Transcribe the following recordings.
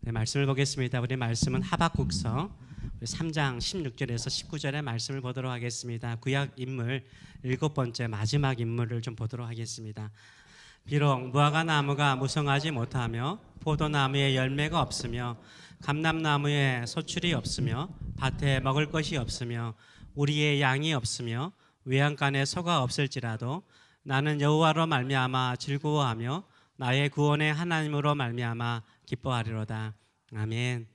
네, 말씀을 보겠습니다. 우리 말씀은 하박국서 3장 16절에서 19절의 말씀을 보도록 하겠습니다. 구약 인물 7번째 마지막 인물을 좀 보도록 하겠습니다. 비록 무화과 나무가 무성하지 못하며 포도나무에 열매가 없으며 감람나무에 소출이 없으며 밭에 먹을 것이 없으며 우리의 양이 없으며 외양간에 소가 없을지라도 나는 여호와로 말미암아 즐거워하며 나의 구원의 하나님으로 말미암아 기뻐하리로다. 아멘.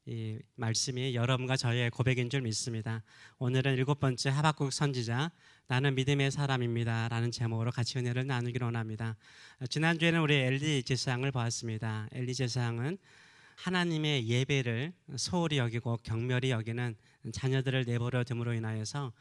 이 말씀이 여러분과 저의 고백인 줄 믿습니다. 오늘은 7번째 하박국 선지자 나는 믿음의 사람입니다 라는 제목으로 같이 은혜를 나누기로 원합니다. 지난주에는 우리 엘리 제사장을 보았습니다. 엘리 제사장은 하나님의 예배를 소홀히 여기고 경멸히 여기는 자녀들을 내버려 둠으로 인하여서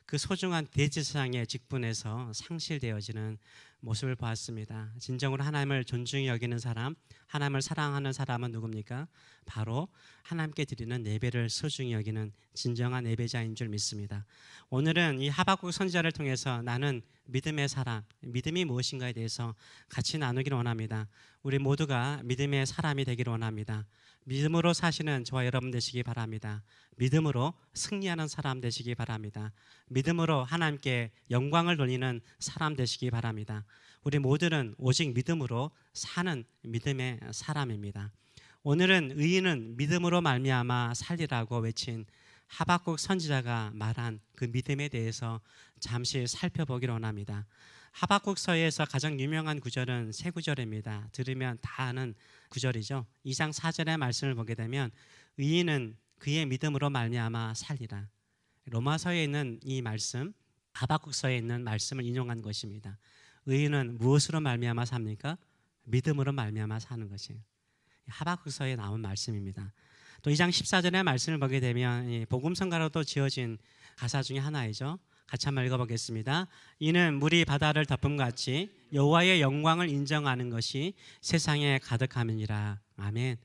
그 소중한 대제사장의 직분에서 상실되어지는 모습을 보았습니다. 진정으로 하나님을 존중히 여기는 사람, 하나님을 사랑하는 사람은 누굽니까? 바로 하나님께 드리는 예배를 소중히 여기는 진정한 예배자인 줄 믿습니다. 오늘은 이 하박국 선지자를 통해서 나는 믿음의 사람, 믿음이 무엇인가에 대해서 같이 나누기를 원합니다. 우리 모두가 믿음의 사람이 되기를 원합니다. 믿음으로 사시는 저와 여러분 되시기 바랍니다. 믿음으로 승리하는 사람 되시기 바랍니다. 믿음으로 하나님께 영광을 돌리는 사람 되시기 바랍니다. 우리 모두는 오직 믿음으로 사는 믿음의 사람입니다. 오늘은 의인은 믿음으로 말미암아 살리라고 외친 하박국 선지자가 말한 그 믿음에 대해서 잠시 살펴보기를 원합니다. 하박국서에서 가장 유명한 구절은 세 구절입니다. 들으면 다 아는 구절이죠. 2장 4절의 말씀을 보게 되면 의인은 그의 믿음으로 말미암아 살리라. 로마서에 있는 이 말씀, 하박국서에 있는 말씀을 인용한 것입니다. 의인은 무엇으로 말미암아 삽니까? 믿음으로 말미암아 사는 것이에요. 하박국서에 나온 말씀입니다. 또 2장 14절의 말씀을 보게 되면 복음성가로도 지어진 가사 중에 하나이죠. 같이 한번 읽어보겠습니다. 이는 물이 바다를 덮음같이 여호와의 영광을 인정하는 것이 세상에 가득함이니라. 아멘.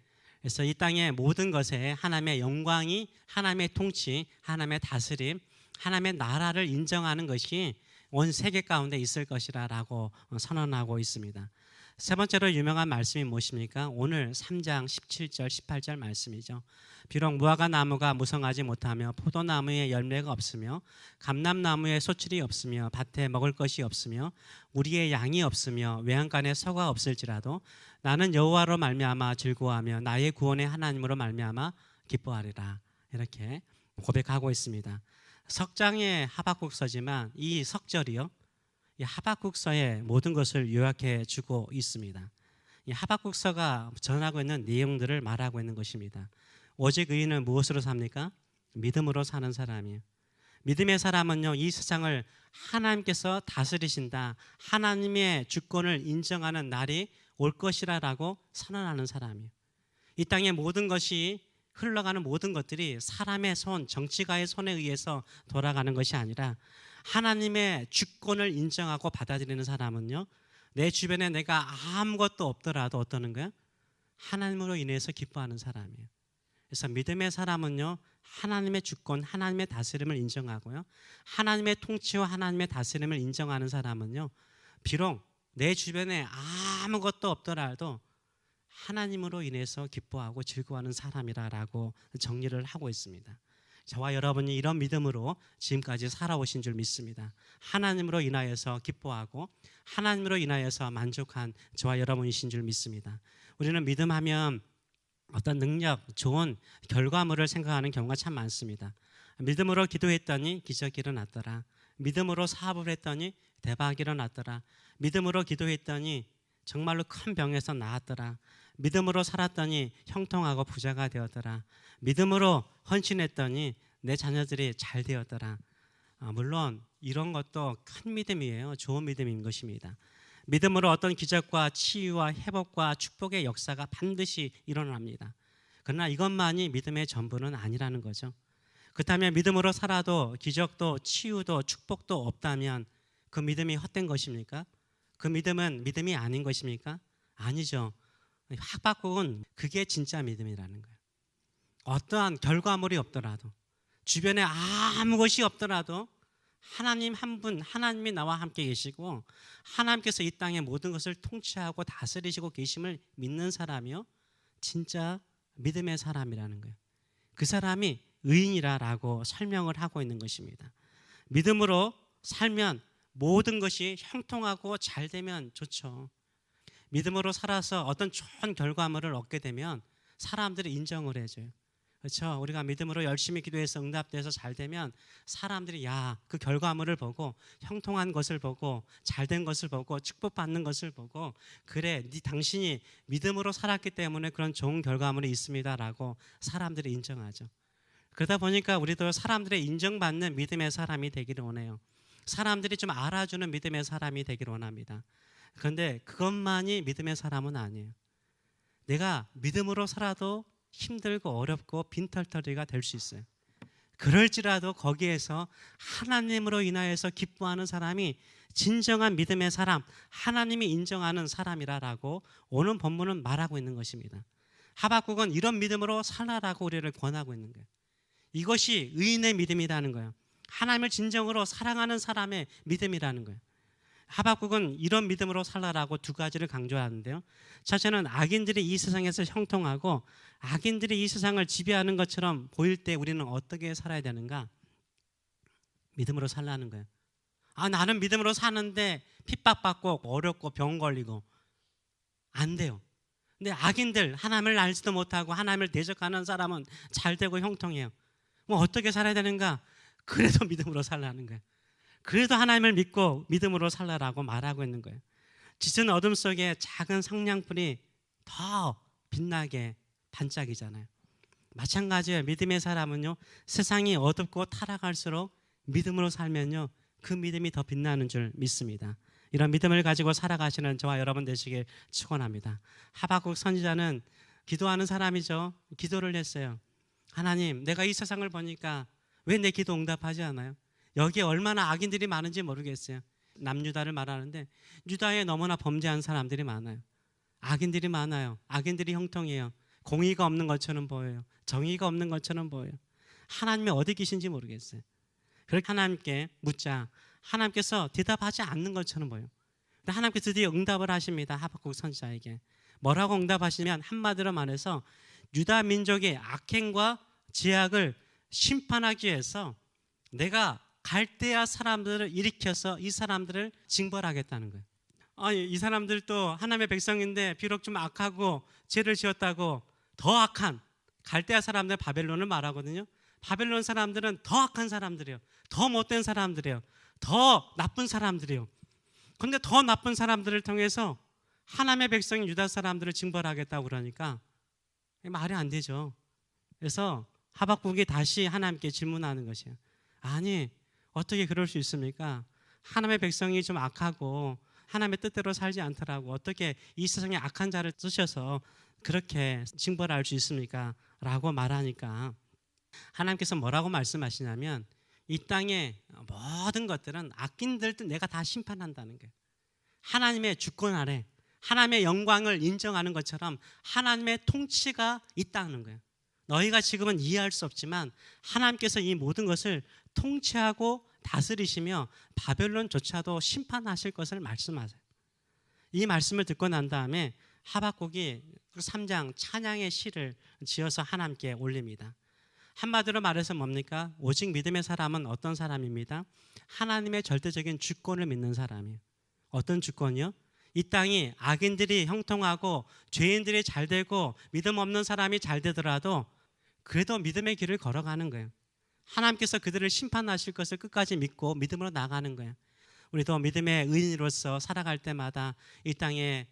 그래서 이 땅의 모든 것에 하나님의 영광이, 하나님의 통치, 하나님의 다스림, 하나님의 나라를 인정하는 것이 온 세계 가운데 있을 것이라고 선언하고 있습니다. 세 번째로 유명한 말씀이 무엇입니까? 오늘 3장 17절 18절 말씀이죠. 비록 무화과 나무가 무성하지 못하며 포도나무에 열매가 없으며 감람나무에 소출이 없으며 밭에 먹을 것이 없으며 우리의 양이 없으며 외양간에 소가 없을지라도 나는 여호와로 말미암아 즐거워하며 나의 구원의 하나님으로 말미암아 기뻐하리라. 이렇게 고백하고 있습니다. 석장의 하박국서지만 이 석절이요, 이 하박국서의 모든 것을 요약해 주고 있습니다. 이 하박국서가 전하고 있는 내용들을 말하고 있는 것입니다. 오직 의인은 무엇으로 삽니까? 믿음으로 사는 사람이에요. 믿음의 사람은요, 이 세상을 하나님께서 다스리신다, 하나님의 주권을 인정하는 날이 올 것이라고 선언하는 사람이에요. 이 땅의 모든 것이 흘러가는 모든 것들이 사람의 손, 정치가의 손에 의해서 돌아가는 것이 아니라 하나님의 주권을 인정하고 받아들이는 사람은요, 내 주변에 내가 아무것도 없더라도 어떠는 거야? 하나님으로 인해서 기뻐하는 사람이에요. 그래서 믿음의 사람은요, 하나님의 주권, 하나님의 다스림을 인정하고요, 하나님의 통치와 하나님의 다스림을 인정하는 사람은요, 비록 내 주변에 아무것도 없더라도 하나님으로 인해서 기뻐하고 즐거워하는 사람이라고 정리를 하고 있습니다. 저와 여러분이 이런 믿음으로 지금까지 살아오신 줄 믿습니다. 하나님으로 인하여서 기뻐하고 하나님으로 인하여서 만족한 저와 여러분이신 줄 믿습니다. 우리는 믿음하면 어떤 능력, 좋은 결과물을 생각하는 경우가 참 많습니다. 믿음으로 기도했더니 기적이 일어났더라. 믿음으로 사업을 했더니 대박이 일어났더라. 믿음으로 기도했더니 정말로 큰 병에서 나았더라. 믿음으로 살았더니 형통하고 부자가 되었더라. 믿음으로 헌신했더니 내 자녀들이 잘 되었더라. 물론 이런 것도 큰 믿음이에요. 좋은 믿음인 것입니다. 믿음으로 어떤 기적과 치유와 회복과 축복의 역사가 반드시 일어납니다. 그러나 이것만이 믿음의 전부는 아니라는 거죠. 그렇다면 믿음으로 살아도 기적도 치유도 축복도 없다면 그 믿음이 헛된 것입니까? 그 믿음은 믿음이 아닌 것입니까? 아니죠. 하박국은 그게 진짜 믿음이라는 거예요. 어떠한 결과물이 없더라도, 주변에 아무 것이 없더라도 하나님 한 분, 하나님이 나와 함께 계시고 하나님께서 이 땅의 모든 것을 통치하고 다스리시고 계심을 믿는 사람이요, 진짜 믿음의 사람이라는 거예요. 그 사람이 의인이라고 설명을 하고 있는 것입니다. 믿음으로 살면 모든 것이 형통하고 잘 되면 좋죠. 믿음으로 살아서 어떤 좋은 결과물을 얻게 되면 사람들이 인정을 해줘요. 그렇죠? 우리가 믿음으로 열심히 기도해서 응답돼서 잘 되면 사람들이 그 결과물을 보고 형통한 것을 보고 잘된 것을 보고 축복받는 것을 보고 그래, 당신이 믿음으로 살았기 때문에 그런 좋은 결과물이 있습니다라고 사람들이 인정하죠. 그러다 보니까 우리도 사람들의 인정받는 믿음의 사람이 되기를 원해요. 사람들이 좀 알아주는 믿음의 사람이 되기를 원합니다. 그런데 그것만이 믿음의 사람은 아니에요. 내가 믿음으로 살아도 힘들고 어렵고 빈털터리가 될 수 있어요. 그럴지라도 거기에서 하나님으로 인하여서 기뻐하는 사람이 진정한 믿음의 사람, 하나님이 인정하는 사람이라고 오늘 본문은 말하고 있는 것입니다. 하박국은 이런 믿음으로 살아라고 우리를 권하고 있는 거예요. 이것이 의인의 믿음이라는 거예요. 하나님을 진정으로 사랑하는 사람의 믿음이라는 거예요. 하박국은 이런 믿음으로 살아라고 두 가지를 강조하는데요. 첫째는 악인들이 이 세상에서 형통하고 악인들이 이 세상을 지배하는 것처럼 보일 때 우리는 어떻게 살아야 되는가? 믿음으로 살라는 거예요. 나는 믿음으로 사는데 핍박받고 어렵고 병 걸리고 안 돼요. 근데 악인들, 하나님을 알지도 못하고 하나님을 대적하는 사람은 잘 되고 형통해요. 어떻게 살아야 되는가? 그래도 믿음으로 살라는 거예요. 그래도 하나님을 믿고 믿음으로 살라라고 말하고 있는 거예요. 짙은 어둠 속에 작은 성냥불이 더 빛나게 반짝이잖아요. 마찬가지예요. 믿음의 사람은요, 세상이 어둡고 타락할수록 믿음으로 살면요, 그 믿음이 더 빛나는 줄 믿습니다. 이런 믿음을 가지고 살아가시는 저와 여러분 되시길 축원합니다. 하박국 선지자는 기도하는 사람이죠. 기도를 했어요. 하나님, 내가 이 세상을 보니까 왜 내 기도 응답하지 않아요? 여기에 얼마나 악인들이 많은지 모르겠어요. 남유다를 말하는데 유다에 너무나 범죄한 사람들이 많아요. 악인들이 많아요. 악인들이 형통해요. 공의가 없는 것처럼 보여요. 정의가 없는 것처럼 보여요. 하나님이 어디 계신지 모르겠어요. 그렇게 하나님께 묻자 하나님께서 대답하지 않는 것처럼 보여요. 근데 하나님께서 드디어 응답을 하십니다. 하박국 선지자에게. 뭐라고 응답하시면 한마디로 말해서 유다 민족의 악행과 죄악을 심판하기 위해서 내가 갈대아 사람들을 일으켜서 이 사람들을 징벌하겠다는 거예요. 이 사람들도 하나님의 백성인데 비록 좀 악하고 죄를 지었다고 더 악한 갈대아 사람들 바벨론을 말하거든요. 바벨론 사람들은 더 악한 사람들이에요. 더 못된 사람들이에요. 더 나쁜 사람들이에요. 그런데 더 나쁜 사람들을 통해서 하나님의 백성인 유다 사람들을 징벌하겠다고 그러니까 말이 안 되죠. 그래서 하박국이 다시 하나님께 질문하는 것이에요. 아니, 어떻게 그럴 수 있습니까? 하나님의 백성이 좀 악하고 하나님의 뜻대로 살지 않더라고 어떻게 이 세상에 악한 자를 쓰셔서 그렇게 징벌할 수 있습니까? 라고 말하니까 하나님께서 뭐라고 말씀하시냐면 이 땅의 모든 것들은 악인들도 내가 다 심판한다는 거예요. 하나님의 주권 아래 하나님의 영광을 인정하는 것처럼 하나님의 통치가 있다는 거예요. 너희가 지금은 이해할 수 없지만 하나님께서 이 모든 것을 통치하고 다스리시며 바벨론조차도 심판하실 것을 말씀하세요. 이 말씀을 듣고 난 다음에 하박국이 3장 찬양의 시를 지어서 하나님께 올립니다. 한마디로 말해서 뭡니까? 오직 믿음의 사람은 어떤 사람입니다? 하나님의 절대적인 주권을 믿는 사람이에요. 어떤 주권이요? 이 땅이 악인들이 형통하고 죄인들이 잘 되고 믿음 없는 사람이 잘 되더라도 그래도 믿음의 길을 걸어가는 거예요. 하나님께서 그들을 심판하실 것을 끝까지 믿고 믿음으로 나가는 거예요. 우리도 믿음의 의인으로서 살아갈 때마다 이 땅에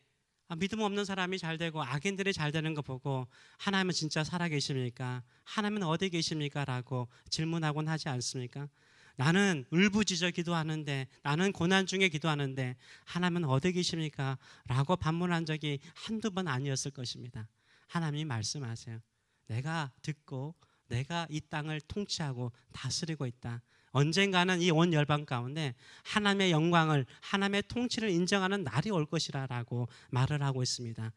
믿음 없는 사람이 잘 되고 악인들이 잘 되는 거 보고 하나님은 진짜 살아계십니까? 하나님은 어디 계십니까? 라고 질문하곤 하지 않습니까? 나는 울부짖어 기도하는데 나는 고난 중에 기도하는데 하나님은 어디 계십니까? 라고 반문한 적이 한두 번 아니었을 것입니다. 하나님이 말씀하세요. 내가 듣고 내가 이 땅을 통치하고 다스리고 있다. 언젠가는 이 온 열방 가운데 하나님의 영광을 하나님의 통치를 인정하는 날이 올 것이라 라고 말을 하고 있습니다.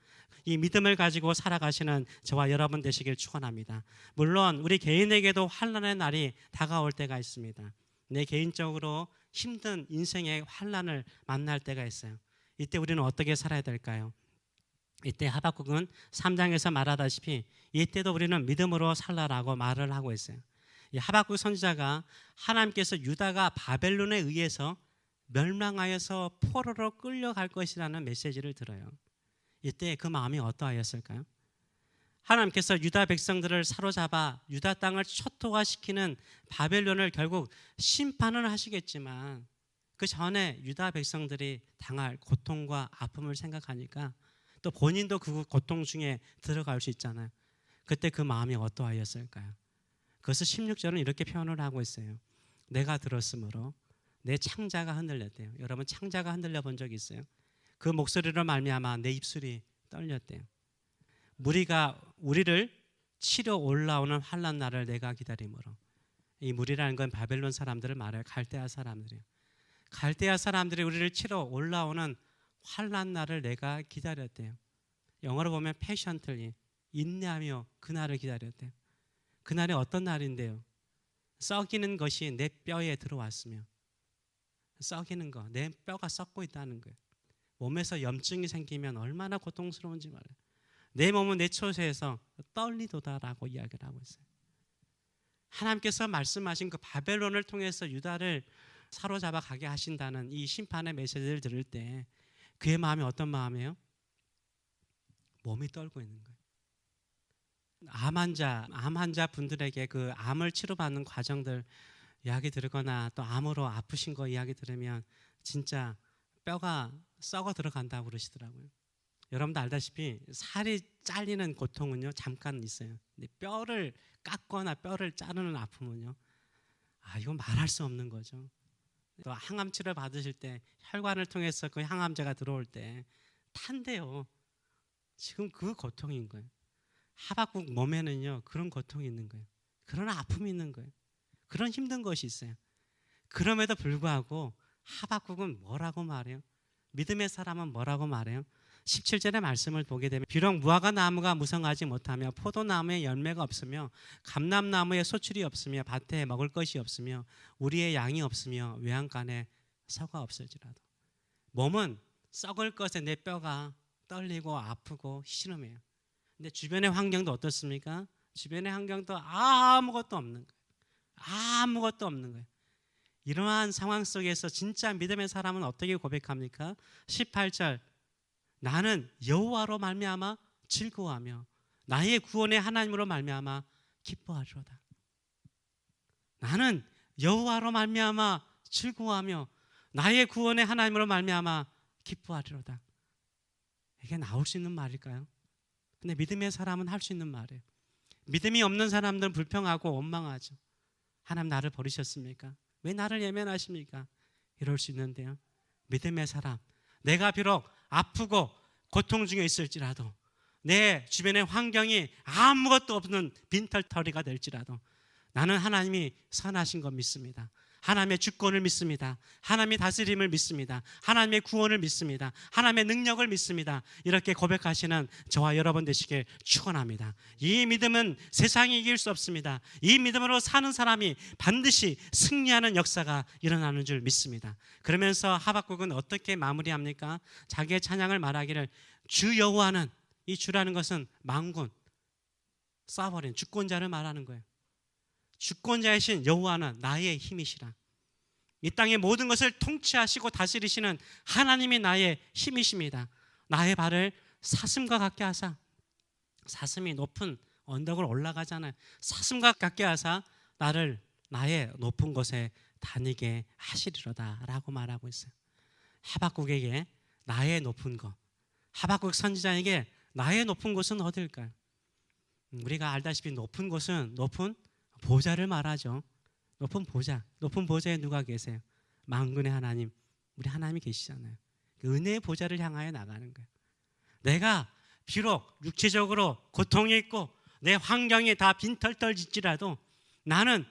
이 믿음을 가지고 살아가시는 저와 여러분 되시길 축원합니다. 물론 우리 개인에게도 환난의 날이 다가올 때가 있습니다. 내 개인적으로 힘든 인생의 환난을 만날 때가 있어요. 이때 우리는 어떻게 살아야 될까요? 이때 하박국은 3장에서 말하다시피 이때도 우리는 믿음으로 살라라고 말을 하고 있어요. 이 하박국 선지자가 하나님께서 유다가 바벨론에 의해서 멸망하여서 포로로 끌려갈 것이라는 메시지를 들어요. 이때 그 마음이 어떠하였을까요? 하나님께서 유다 백성들을 사로잡아 유다 땅을 초토화시키는 바벨론을 결국 심판을 하시겠지만 그 전에 유다 백성들이 당할 고통과 아픔을 생각하니까 또 본인도 그 고통 중에 들어갈 수 있잖아요. 그때 그 마음이 어떠하였을까요? 그것을 16절은 이렇게 표현을 하고 있어요. 내가 들었으므로 내 창자가 흔들렸대요. 여러분 창자가 흔들려 본 적 있어요? 그 목소리로 말미암아 내 입술이 떨렸대요. 무리가 우리를 치러 올라오는 환난 날을 내가 기다림으로. 이 무리라는 건 바벨론 사람들을 말해요. 갈대아 사람들이에요. 갈대아 사람들이 우리를 치러 올라오는 환난 날을 내가 기다렸대요. 영어로 보면 patiently, 인내하며 그날을 기다렸대요. 그날이 어떤 날인데요? 썩이는 것이 내 뼈에 들어왔으며, 썩이는 거, 내 뼈가 썩고 있다는 거예요. 몸에서 염증이 생기면 얼마나 고통스러운지 말이에요. 내 몸은 내 처소에서 떨리도다라고 이야기를 하고 있어요. 하나님께서 말씀하신 그 바벨론을 통해서 유다를 사로잡아 가게 하신다는 이 심판의 메시지를 들을 때 그의 마음이 어떤 마음이에요? 몸이 떨고 있는 거예요. 암 환자 분들에게 그 암을 치료받는 과정들 이야기 들으거나 또 암으로 아프신 거 이야기 들으면 진짜 뼈가 썩어 들어간다고 그러시더라고요. 여러분도 알다시피 살이 잘리는 고통은요 잠깐 있어요. 근데 뼈를 깎거나 뼈를 자르는 아픔은요, 이건 말할 수 없는 거죠. 또 항암 치료 받으실 때 혈관을 통해서 그 항암제가 들어올 때 탄대요. 지금 그 고통인 거예요. 하박국 몸에는요 그런 고통이 있는 거예요. 그런 아픔이 있는 거예요. 그런 힘든 것이 있어요. 그럼에도 불구하고 하박국은 뭐라고 말해요? 믿음의 사람은 뭐라고 말해요? 17절의 말씀을 보게 되면 비록 무화과 나무가 무성하지 못하며 포도나무에 열매가 없으며 감람나무에 소출이 없으며 밭에 먹을 것이 없으며 우리의 양이 없으며 외양간에 서가 없을지라도. 몸은 썩을 것에 내 뼈가 떨리고 아프고 시름해요. 근데 주변의 환경도 어떻습니까? 주변의 환경도 아무것도 없는 거예요. 아무것도 없는 거예요. 이러한 상황 속에서 진짜 믿음의 사람은 어떻게 고백합니까? 18절, 나는 여호와로 말미암아 즐거워하며 나의 구원의 하나님으로 말미암아 기뻐하리로다. 나는 여호와로 말미암아 즐거워하며 나의 구원의 하나님으로 말미암아 기뻐하리로다. 이게 나올 수 있는 말일까요? 근데 믿음의 사람은 할 수 있는 말이에요. 믿음이 없는 사람들은 불평하고 원망하죠. 하나님 나를 버리셨습니까? 왜 나를 예면하십니까? 이럴 수 있는데요, 믿음의 사람, 내가 비록 아프고 고통 중에 있을지라도 내 주변의 환경이 아무것도 없는 빈털터리가 될지라도 나는 하나님이 선하신 것 믿습니다. 하나님의 주권을 믿습니다. 하나님의 다스림을 믿습니다. 하나님의 구원을 믿습니다. 하나님의 능력을 믿습니다. 이렇게 고백하시는 저와 여러분 되시길 축원합니다. 이 믿음은 세상이 이길 수 없습니다. 이 믿음으로 사는 사람이 반드시 승리하는 역사가 일어나는 줄 믿습니다. 그러면서 하박국은 어떻게 마무리합니까? 자기의 찬양을 말하기를, 주 여호와는, 이 주라는 것은 만군, 쏴버린 주권자를 말하는 거예요. 주권자이신 여호와는 나의 힘이시라. 이 땅의 모든 것을 통치하시고 다스리시는 하나님이 나의 힘이십니다. 나의 발을 사슴과 같게 하사, 사슴이 높은 언덕을 올라가잖아요. 사슴과 같게 하사 나를 나의 높은 곳에 다니게 하시리로다 라고 말하고 있어요. 하박국에게 나의 높은 곳, 하박국 선지자에게 나의 높은 곳은 어딜까요? 우리가 알다시피 높은 곳은 높은 보좌를 말하죠. 높은 보좌, 높은 보좌에 누가 계세요? 만군의 하나님, 우리 하나님이 계시잖아요. 그 은혜의 보좌를 향하여 나가는 거예요. 내가 비록 육체적으로 고통이 있고 내 환경이 다 빈털털질지라도 나는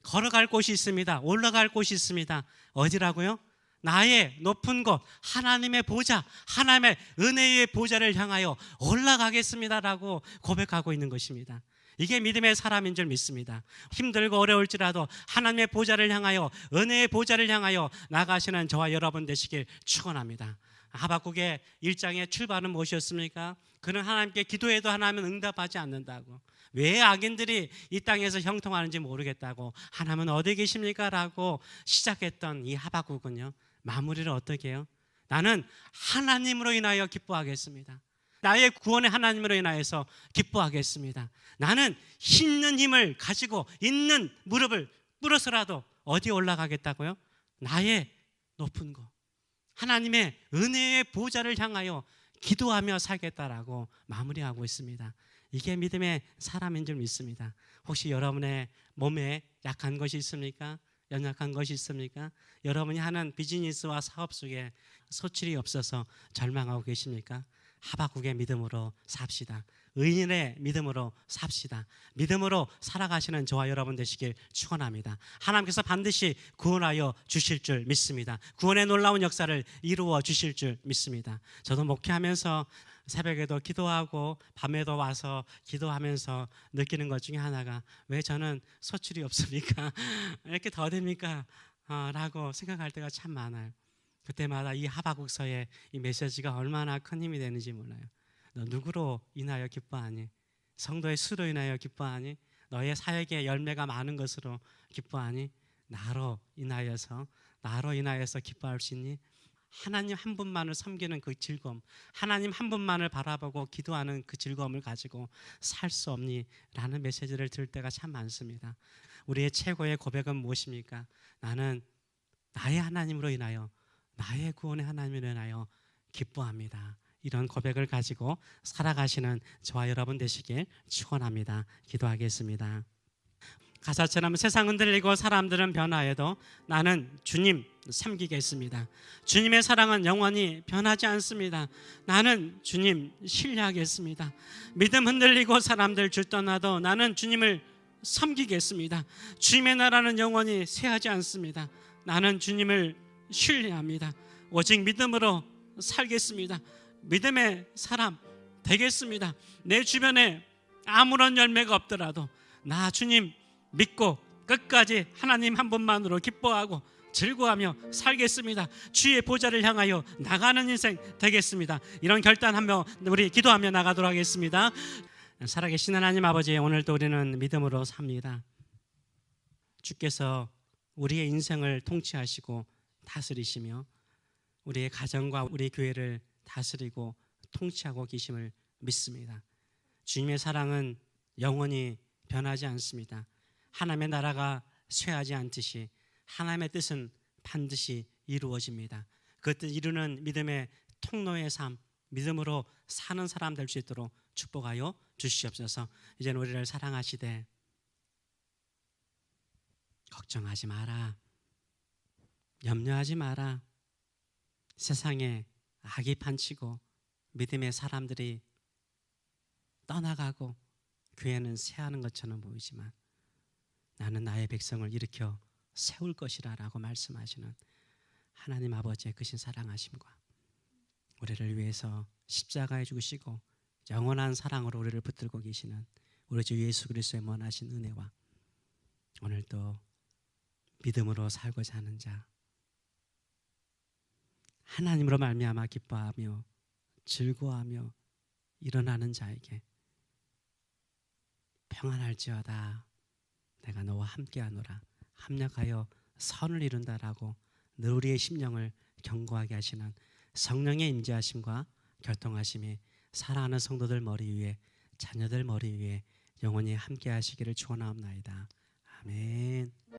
걸어갈 곳이 있습니다. 올라갈 곳이 있습니다. 어디라고요? 나의 높은 곳, 하나님의 보좌, 하나님의 은혜의 보좌를 향하여 올라가겠습니다라고 고백하고 있는 것입니다. 이게 믿음의 사람인 줄 믿습니다. 힘들고 어려울지라도 하나님의 보좌를 향하여, 은혜의 보좌를 향하여 나가시는 저와 여러분 되시길 축원합니다. 하박국의 1장의 출발은 무엇이었습니까? 그는 하나님께 기도해도 하나님은 응답하지 않는다고. 왜 악인들이 이 땅에서 형통하는지 모르겠다고. 하나님은 어디 계십니까? 라고 시작했던 이 하박국은요, 마무리를 어떻게 해요? 나는 하나님으로 인하여 기뻐하겠습니다. 나의 구원의 하나님으로 인하여서 기뻐하겠습니다. 나는 있는 힘을 가지고 있는 무릎을 꿇어서라도 어디에 올라가겠다고요? 나의 높은 곳, 하나님의 은혜의 보좌를 향하여 기도하며 살겠다라고 마무리하고 있습니다. 이게 믿음의 사람인 줄 믿습니다. 혹시 여러분의 몸에 약한 것이 있습니까? 연약한 것이 있습니까? 여러분이 하는 비즈니스와 사업 속에 소출이 없어서 절망하고 계십니까? 하박국의 믿음으로 삽시다. 의인의 믿음으로 삽시다. 믿음으로 살아가시는 저와 여러분 되시길 축원합니다. 하나님께서 반드시 구원하여 주실 줄 믿습니다. 구원의 놀라운 역사를 이루어 주실 줄 믿습니다. 저도 목회하면서 새벽에도 기도하고 밤에도 와서 기도하면서 느끼는 것 중에 하나가, 왜 저는 소출이 없습니까? 이렇게 더딥니까? 라고 생각할 때가 참 많아요. 그때마다 이 하박국서의 이 메시지가 얼마나 큰 힘이 되는지 몰라요. 너 누구로 인하여 기뻐하니? 성도의 수로 인하여 기뻐하니? 너의 사역의 열매가 많은 것으로 기뻐하니? 나로 인하여서 기뻐할 수 있니? 하나님 한 분만을 섬기는 그 즐거움, 하나님 한 분만을 바라보고 기도하는 그 즐거움을 가지고 살 수 없니? 라는 메시지를 들을 때가 참 많습니다. 우리의 최고의 고백은 무엇입니까? 나는 나의 하나님으로 인하여, 나의 구원의 하나님으로 인하여 기뻐합니다. 이런 고백을 가지고 살아가시는 저와 여러분 되시길 축원합니다. 기도하겠습니다. 가사처럼 세상 흔들리고 사람들은 변화해도 나는 주님 섬기겠습니다. 주님의 사랑은 영원히 변하지 않습니다. 나는 주님 신뢰하겠습니다. 믿음 흔들리고 사람들 줄 떠나도 나는 주님을 섬기겠습니다. 주님의 나라는 영원히 쇠하지 않습니다. 나는 주님을 신뢰합니다. 오직 믿음으로 살겠습니다. 믿음의 사람 되겠습니다. 내 주변에 아무런 열매가 없더라도 나 주님 믿고 끝까지 하나님 한 분만으로 기뻐하고 즐거워하며 살겠습니다. 주의 보좌를 향하여 나가는 인생 되겠습니다. 이런 결단하며 우리 기도하며 나가도록 하겠습니다. 살아계신 하나님 아버지, 오늘도 우리는 믿음으로 삽니다. 주께서 우리의 인생을 통치하시고 다스리시며 우리의 가정과 우리 교회를 다스리고 통치하고 계심을 믿습니다. 주님의 사랑은 영원히 변하지 않습니다. 하나님의 나라가 쇠하지 않듯이 하나님의 뜻은 반드시 이루어집니다. 그 뜻 이루는 믿음의 통로의 삶, 믿음으로 사는 사람 될 수 있도록 축복하여 주시옵소서. 이제는 우리를 사랑하시되 걱정하지 마라, 염려하지 마라. 세상에 악이 판치고 믿음의 사람들이 떠나가고 교회는 쇠하는 것처럼 보이지만 나는 나의 백성을 일으켜 세울 것이라 라고 말씀하시는 하나님 아버지의 크신 사랑하심과 우리를 위해서 십자가에 죽으시고 영원한 사랑으로 우리를 붙들고 계시는 우리 주 예수 그리스도의 원하신 은혜와 오늘도 믿음으로 살고자 하는 자, 하나님으로 말미암아 기뻐하며 즐거워하며 일어나는 자에게 평안할지어다 내가 너와 함께하노라, 합력하여 선을 이룬다라고 늘 우리의 심령을 견고하게 하시는 성령의 임재하심과 결통하심이 사랑하는 성도들 머리 위에, 자녀들 머리 위에 영원히 함께하시기를 축원하옵나이다.